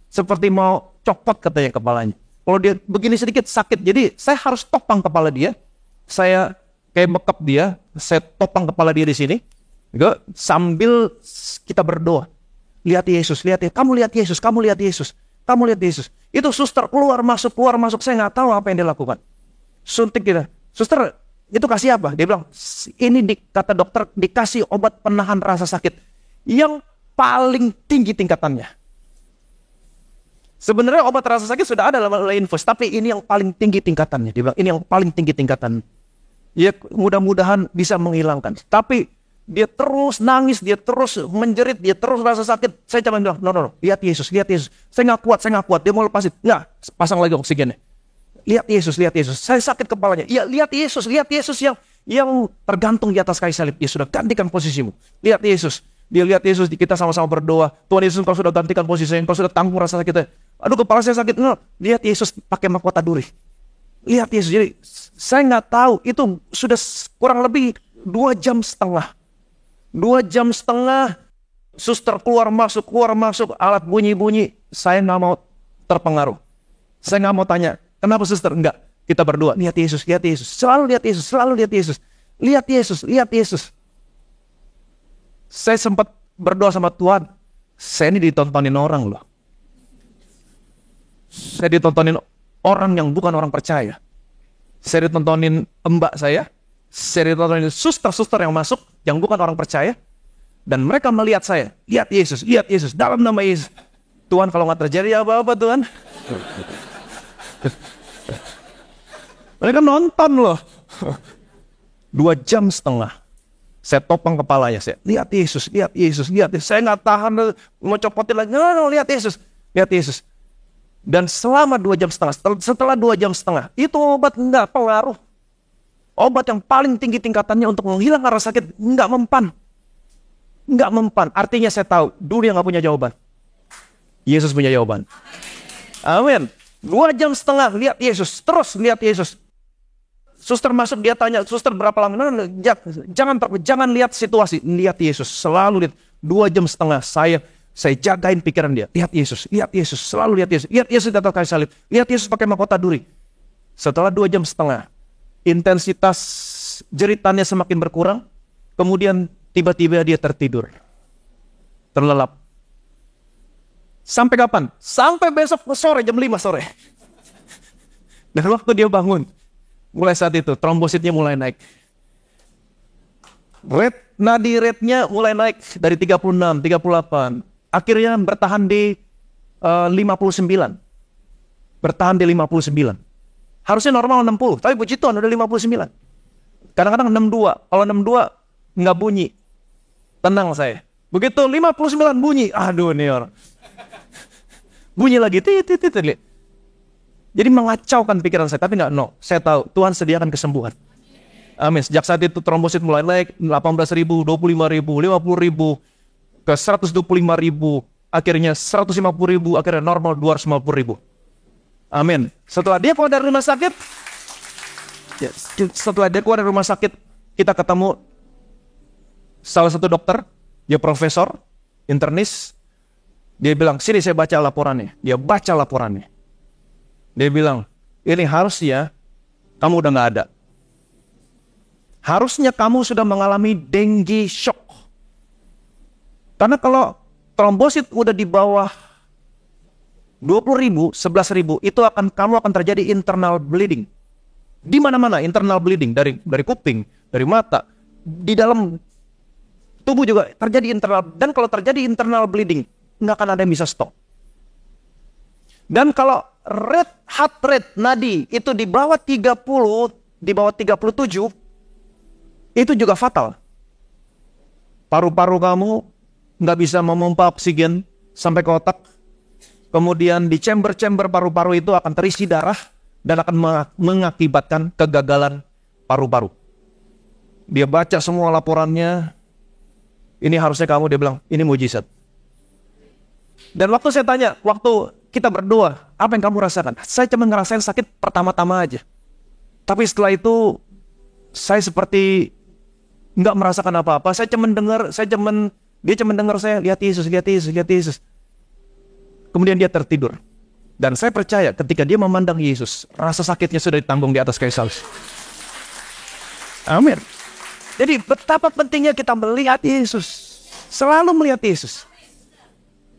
Seperti mau copot katanya kepalanya. Kalau dia begini sedikit sakit. Jadi saya harus topang kepala dia. Saya kayak bekap dia. Saya topang kepala dia di sini. Sambil kita berdoa. Lihat Yesus. Kamu lihat Yesus. Itu suster keluar masuk. Saya nggak tahu apa yang dia lakukan. Suntik kita. Suster, itu kasih apa? Dia bilang, ini kata dokter dikasih obat penahan rasa sakit yang paling tinggi tingkatannya. Sebenarnya obat rasa sakit sudah ada dalam infus, tapi ini yang paling tinggi tingkatannya. Dia bilang, ini yang paling tinggi tingkatan. Ya mudah-mudahan bisa menghilangkan. Tapi dia terus nangis, dia terus menjerit, dia terus rasa sakit. Saya cuma bilang, no, lihat Yesus. Saya nggak kuat. Dia mau lepasin. Nggak, pasang lagi oksigennya. Lihat Yesus. Saya sakit kepalanya. Ya, lihat Yesus yang tergantung di atas kayu salib. Ya sudah, gantikan posisimu. Lihat Yesus. Dia lihat Yesus, kita sama-sama berdoa. Tuhan Yesus, Engkau sudah gantikan posisinya, Engkau sudah tanggung rasa sakitnya. Aduh, kepala saya sakit. No, lihat Yesus pakai mahkota duri. Lihat Yesus. Jadi saya nggak tahu, itu sudah kurang lebih 2 jam setengah. 2 jam setengah. Suster keluar masuk, alat bunyi-bunyi. Saya nggak mau terpengaruh. Saya nggak mau tanya, kenapa suster? Enggak. Kita berdoa, lihat Yesus. Selalu lihat Yesus. Lihat Yesus. Saya sempat berdoa sama Tuhan. Saya ini ditontonin orang loh. Saya ditontonin orang yang bukan orang percaya. Saya ditontonin mbak saya. Saya ditontonin suster-suster yang masuk, yang bukan orang percaya. Dan mereka melihat saya. Lihat Yesus. Dalam nama Yesus. Tuhan, kalau nggak terjadi apa-apa Tuhan. Mereka nonton loh. 2 jam setengah. Saya topang kepalanya. Saya lihat Yesus. Saya nggak tahan mau copotin lagi. No, lihat Yesus. Dan selama 2 jam setengah, setelah 2 jam setengah, itu obat nggak pengaruh. Obat yang paling tinggi tingkatannya untuk menghilangkan rasa sakit nggak mempan. Artinya saya tahu dunia nggak punya jawaban. Yesus punya jawaban. Amin. 2 jam setengah lihat Yesus. Terus lihat Yesus. Suster masuk, dia tanya, suster berapa lama? No, jangan lihat situasi, lihat Yesus. Selalu lihat. 2 jam setengah saya jagain pikiran dia. Lihat Yesus, selalu lihat Yesus. Lihat Yesus di atas kayu salib. Lihat Yesus pakai mahkota duri. Setelah 2 jam setengah, intensitas jeritannya semakin berkurang. Kemudian tiba-tiba dia tertidur. Terlelap. Sampai kapan? Sampai besok sore, jam 5 sore. Dan waktu dia bangun, mulai saat itu trombositnya mulai naik. Nadi rate-nya mulai naik dari 36, 38. Akhirnya bertahan di 59. Harusnya normal 60, tapi puji Tuhan udah 59. Kadang-kadang 62. Kalau 62 nggak bunyi. Tenang saya. Begitu 59 bunyi, aduh nih orang. Bunyi lagi, titit. Jadi mengacaukan pikiran saya, tapi nggak, no. Saya tahu Tuhan sediakan kesembuhan. Amin. Sejak saat itu trombosit mulai naik 18.000, 25.000, 50.000, ke 125.000, akhirnya 150.000, akhirnya normal 250.000. Amin. Setelah dia keluar dari rumah sakit, kita ketemu salah satu dokter, dia profesor, internis. Dia bilang, sini saya baca laporannya. Dia baca laporannya. Dia bilang, ini harusnya kamu udah gak ada. Harusnya kamu sudah mengalami dengue shock. Karena kalau trombosit udah di bawah 20.000, 11.000, itu kamu akan terjadi internal bleeding. Di mana-mana internal bleeding, dari kuping, dari mata, di dalam tubuh juga terjadi internal. Dan kalau terjadi internal bleeding, nggak akan ada yang bisa stop. Dan kalau heart rate nadi itu di bawah 30, di bawah 37, itu juga fatal. Paru-paru kamu nggak bisa memompa oksigen sampai ke otak. Kemudian di chamber-chamber paru-paru itu akan terisi darah dan akan mengakibatkan kegagalan paru-paru. Dia baca semua laporannya. Ini harusnya kamu, dia bilang, ini mujizat. Dan waktu saya tanya, waktu kita berdoa, apa yang kamu rasakan? Saya cuma ngerasain sakit pertama-tama aja. Tapi setelah itu, saya seperti nggak merasakan apa-apa. Dia cuma dengar saya, lihat Yesus, lihat Yesus, lihat Yesus. Kemudian dia tertidur. Dan saya percaya ketika dia memandang Yesus, rasa sakitnya sudah ditanggung di atas kayu salib. Amin. Jadi betapa pentingnya kita melihat Yesus. Selalu melihat Yesus.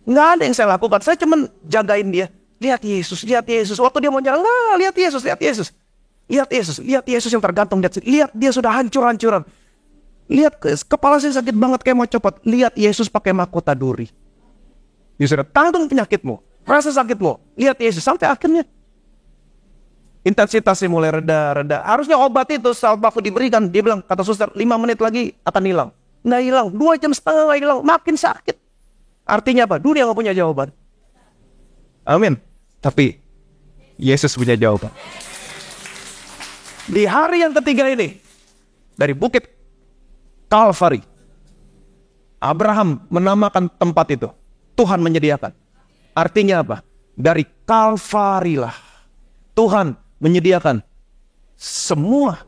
Nggak ada yang saya lakukan. Saya cuma jagain dia. Lihat Yesus, lihat Yesus. Waktu dia mau jalan, lihat Yesus, lihat Yesus. Lihat Yesus, lihat Yesus yang tergantung. Lihat dia sudah hancur-hancuran. Lihat kepala saya sakit banget kayak mau copot. Lihat Yesus pakai mahkota duri. Dia sudah tanggung penyakitmu, rasa sakitmu. Lihat Yesus sampai akhirnya intensitasnya mulai reda-reda. Harusnya obat itu saat waktu diberikan, dia bilang, kata suster, 5 menit lagi akan hilang. Nggak hilang, 2 jam setengah nggak hilang, makin sakit. Artinya apa? Dunia nggak punya jawaban. Amin. Tapi Yesus punya jawaban. Di hari yang ketiga ini, dari bukit Kalvari, Abraham menamakan tempat itu Tuhan menyediakan. Artinya apa? Dari Kalvari lah Tuhan menyediakan semua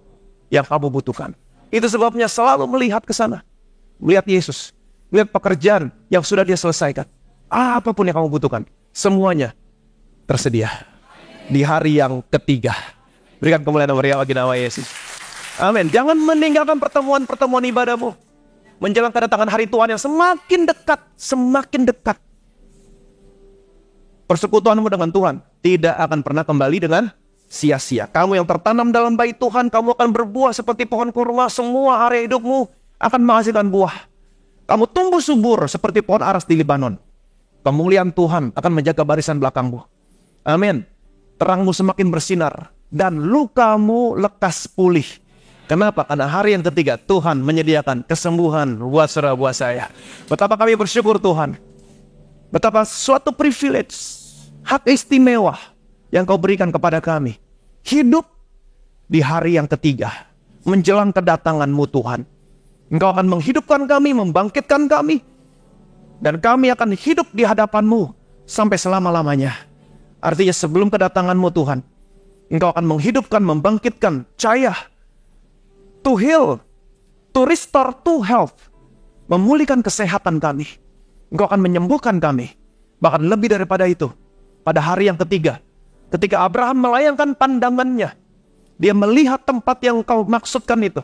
yang kamu butuhkan. Itu sebabnya selalu melihat ke sana. Melihat Yesus. Melihat pekerjaan yang sudah dia selesaikan. Apapun yang kamu butuhkan, semuanya tersedia. Di hari yang ketiga. Berikan kemuliaan bagi nama Yesus. Amin. Jangan meninggalkan pertemuan-pertemuan ibadahmu. Menjelang kedatangan hari Tuhan yang semakin dekat. Semakin dekat. Persekutuanmu dengan Tuhan tidak akan pernah kembali dengan sia-sia. Kamu yang tertanam dalam bait Tuhan, kamu akan berbuah seperti pohon kurma. Semua area hidupmu akan menghasilkan buah. Kamu tumbuh subur seperti pohon aras di Libanon. Kemuliaan Tuhan akan menjaga barisan belakangmu. Amin. Terangmu semakin bersinar dan lukamu lekas pulih. Kenapa? Karena hari yang ketiga Tuhan menyediakan kesembuhan buat saudara, buat saya. Betapa kami bersyukur Tuhan. Betapa suatu privilege, hak istimewa yang kau berikan kepada kami. Hidup di hari yang ketiga menjelang kedatangan-Mu Tuhan. Engkau akan menghidupkan kami, membangkitkan kami. Dan kami akan hidup di hadapan-Mu sampai selama-lamanya. Artinya sebelum kedatangan-Mu Tuhan, Engkau akan menghidupkan, membangkitkan cahaya. To heal, to restore, to health. Memulihkan kesehatan kami. Engkau akan menyembuhkan kami. Bahkan lebih daripada itu. Pada hari yang ketiga, ketika Abraham melayangkan pandangannya, dia melihat tempat yang kau maksudkan itu.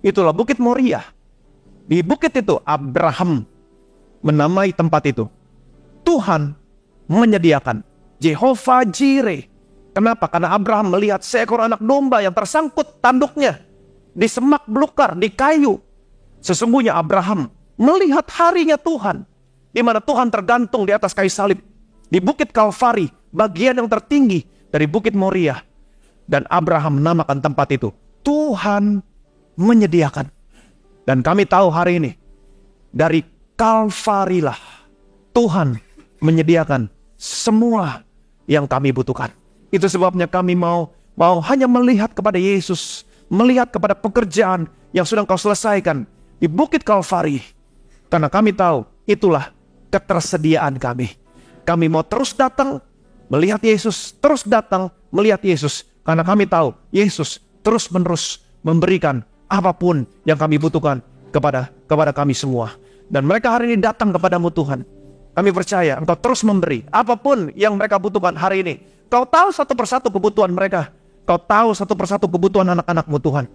Itulah Bukit Moria. Di bukit itu Abraham menamai tempat itu Tuhan menyediakan. Jehovah Jireh. Kenapa? Karena Abraham melihat seekor anak domba yang tersangkut tanduknya di semak belukar, di kayu. Sesungguhnya Abraham melihat harinya Tuhan, di mana Tuhan tergantung di atas kayu salib. Di Bukit Kalvari, bagian yang tertinggi dari Bukit Moria. Dan Abraham menamakan tempat itu Tuhan menyediakan. Dan kami tahu hari ini, dari Kalvari lah Tuhan menyediakan semua yang kami butuhkan. Itu sebabnya kami mau hanya melihat kepada Yesus melihat kepada pekerjaan yang sudah Engkau selesaikan di Bukit Kalvari. Karena kami tahu itulah ketersediaan kami. Kami mau terus datang melihat Yesus, terus datang melihat Yesus. Karena kami tahu Yesus terus-menerus memberikan apapun yang kami butuhkan kepada kami semua. Dan mereka hari ini datang kepadamu Tuhan. Kami percaya Engkau terus memberi apapun yang mereka butuhkan hari ini. Kau tahu satu persatu kebutuhan mereka. Kau tahu satu persatu kebutuhan anak-anakmu Tuhan.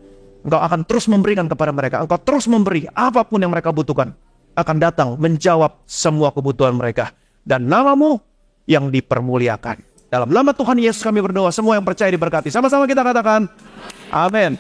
Engkau akan terus memberikan kepada mereka. Engkau terus memberi apapun yang mereka butuhkan. Akan datang menjawab semua kebutuhan mereka. Dan namamu yang dipermuliakan. Dalam nama Tuhan Yesus kami berdoa. Semua yang percaya diberkati. Sama-sama kita katakan amin.